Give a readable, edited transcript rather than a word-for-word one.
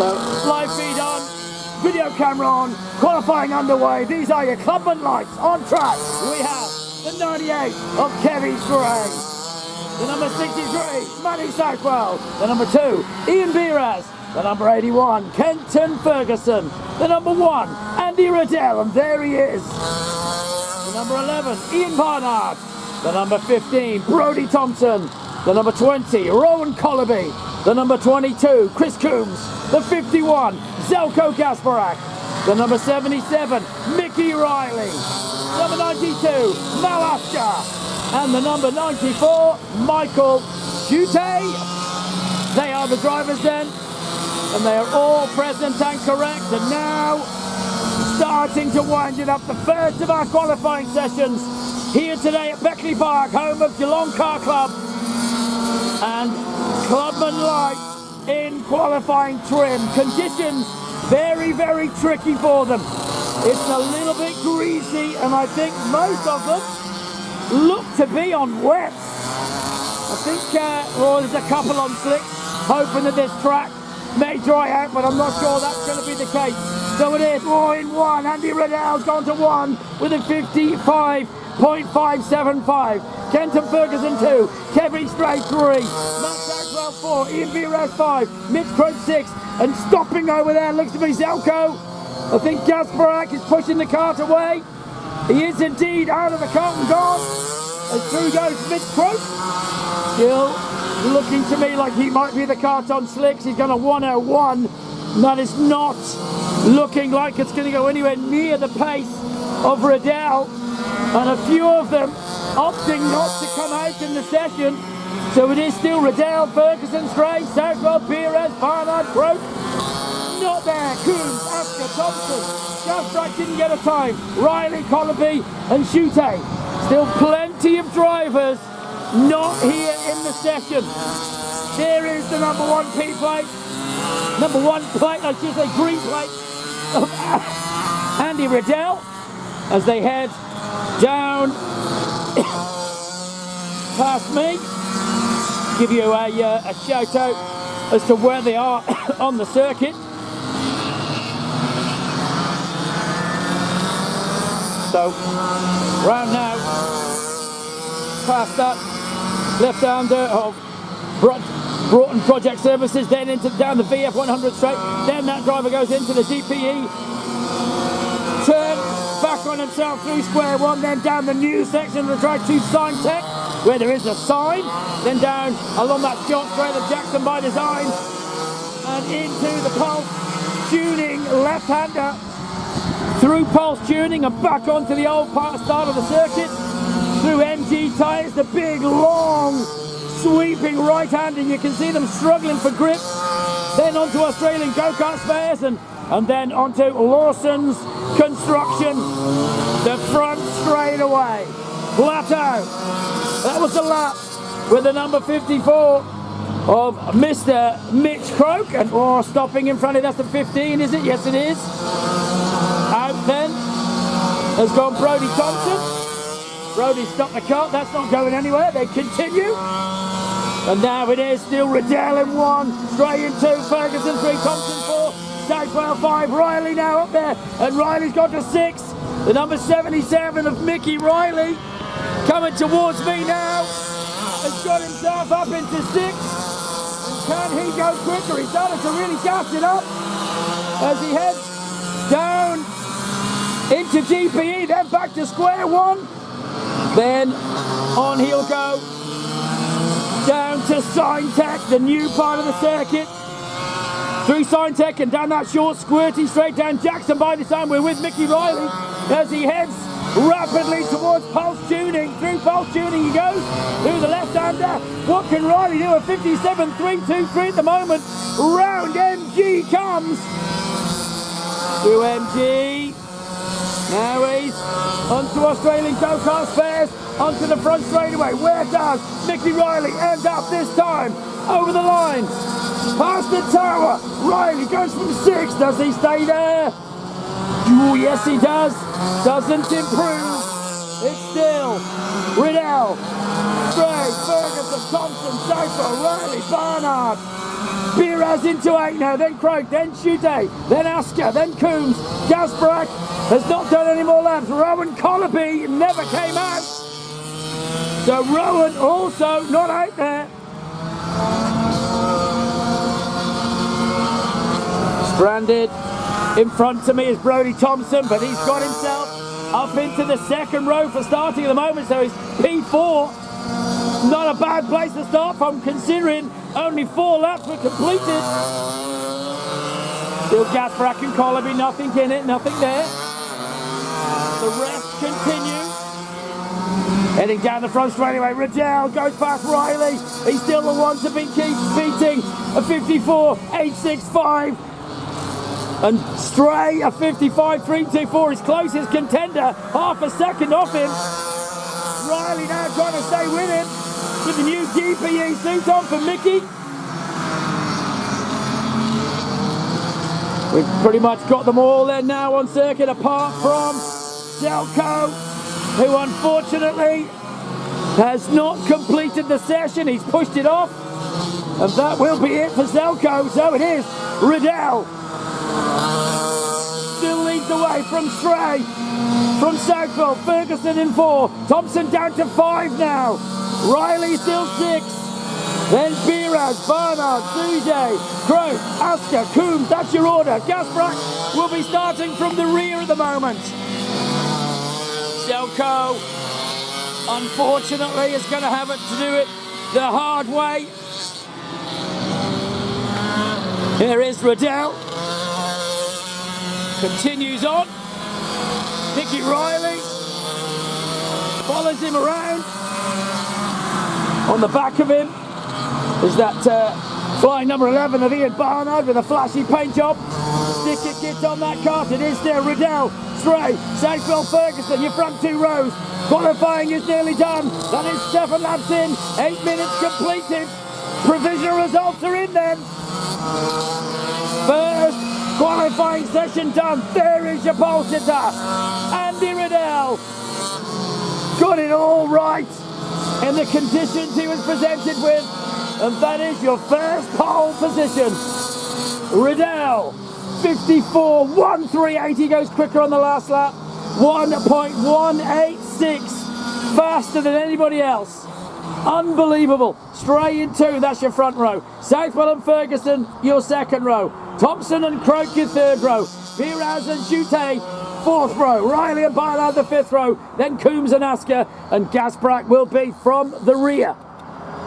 So, live feed on, video camera on, qualifying underway. These are your clubman lights. On track, we have the 98 of Kevin Stray. The number 63, Manny Sackwell. The number 2, Ian Beeras. The number 81, Kenton Ferguson. The number 1, Andy Riddell, and there he is. The number 11, Ian Barnard. The number 15, Brodie Thompson. The number 20, Rowan Collaby. The number 22, Chris Coombs. The 51, Zelko Gasparak. The number 77, Mickey Riley. Number 92, Mal Asker. And the number 94, Michael Chute. They are the drivers then, and they are all present and correct. And now, starting to wind it up, the first of our qualifying sessions here today at Beckley Park, home of Geelong Car Club. And Clubman Lights in qualifying trim. Conditions very, very tricky for them. It's a little bit greasy, and I think most of them look to be on wet. I think there's a couple on slicks, hoping that this track may dry out, but I'm not sure that's going to be the case. So it is, in 1, Andy Riddell's gone to 1 with a 55.575. Kenton Ferguson 2, Kevin Stray 3, Matt Sackwell 4, Ian Beeras 5, Mitch Croak 6, and stopping over there looks to be Zelko. I think Gasparak is pushing the cart away. He is indeed out of the cart and gone. As through goes Mitch Croak. Still looking to me like he might be the cart on slicks. He's going to 101. That is not looking like it's going to go anywhere near the pace of Riddell. And a few of them opting not to come out in the session. So it is still Riddell, Ferguson, Stray, Southwell, Beeras, Barnard, Croak. Not there, Coombs, Asker, Thompson. Gasparak didn't get a time. Riley, Collaby and Chute. Still plenty of drivers not here in the session. There is the number 1 P plate. Number 1 plate, I should say green plate of Andy Riddell as they head down past me. Give you a shout out as to where they are on the circuit. So, round now, past that left-hander of Broughton Project Services, then down the VF 100 straight, then that driver goes into the DPE, turn back on himself through square 1, then down the new section of the track to Sign Tech, where there is a sign, then down along that short straight of Jackson by Design, and into the Pulse Tuning left-hander, through Pulse Tuning and back onto the old start of the circuit, through MG tyres, the big, long, sweeping right-hander. You can see them struggling for grip. Then onto Australian go-kart spares and then onto Lawson's Construction. The front straight away. Flat out. That was the lap with the number 54 of Mr. Mitch Croak. And stopping in front of that's the 15, is it? Yes, it is. Out then has gone Brodie Thompson. Brodie stopped the cart, that's not going anywhere, they continue. And now it is still Riddell in 1, Stray in 2, Ferguson 3, Thompson 4, Sackwell 5, Riley now up there, and Riley's got to 6. The number 77 of Mickey Riley coming towards me now, has got himself up into 6. And can he go quicker? He's started to really gas it up as he heads down into DPE, then back to square 1. Then on he'll go down to Sign Tech, the new part of the circuit. Through Sign Tech and down that short squirty straight down Jackson by Design. We're with Mickey Riley as he heads rapidly towards Pulse Tuning. Through Pulse Tuning he goes, through the left-hander. What can Riley do? A 57.323 at the moment. Round MG comes. Through MG. Now he's onto Australian go-kart spares, onto the front straightaway. Where does Mickey Riley end up this time? Over the line, past the tower. Riley goes from 6. Does he stay there? Oh, yes he does. Doesn't improve. It's still Riddell, Stray, Ferguson, Thompson, Sofa, Riley, Barnard. Biraz into 8 now, then Croak, then Chute, then Asker, then Coombs. Gasbrak has not done any more laps. Rowan Collerby never came out. So Rowan also not out there. Stranded in front of me is Brodie Thompson, but he's got himself up into the second row for starting at the moment, so he's P4. Not a bad place to start from, considering only 4 laps were completed. Still Gasbrak and Collerby, nothing in it, nothing there. The rest continue. Heading down the front straightaway, Riddell goes past Riley. He's still the one to keep beating. A 54.865. And Stray, a 55.324, his closest contender, half a second off him. Riley now trying to stay with him, with the new DPE suit on for Mickey. We've pretty much got them all there now on circuit, apart from Zelko, who unfortunately has not completed the session. He's pushed it off, and that will be it for Zelko. So it is Riddell. Still leads the way from Stray, from Southwell, Ferguson in 4, Thompson down to 5 now, Riley still 6, then Biraz, Barnard, Suje, Croak, Asker, Coombs, that's your order. Gasbrak will be starting from the rear at the moment. Zelko, unfortunately, is going to have it to do it the hard way. Here is Riddell. Continues on. Nicky Riley follows him around. On the back of him is that flying number 11 of Ian Barnard with a flashy paint job. Sticker kit on that cart. It is still Riddell, Stray, Southwell, Ferguson, your front 2 rows. Qualifying is nearly done. That is 7 laps in, 8 minutes completed. Provisional results are in then. First qualifying session done. There is your pole sitter, Andy Riddell. Got it all right in the conditions he was presented with, and that is your first pole position. Riddell, 54.138. He goes quicker on the last lap. 1.186 faster than anybody else. Unbelievable. Stray in 2, that's your front row. Southwell and Ferguson, your second row. Thompson and Croak, your third row. Biraz and Chute, 4th row. Riley and Barnard, the 5th row. Then Coombs and Asker, and Gasbrak will be from the rear.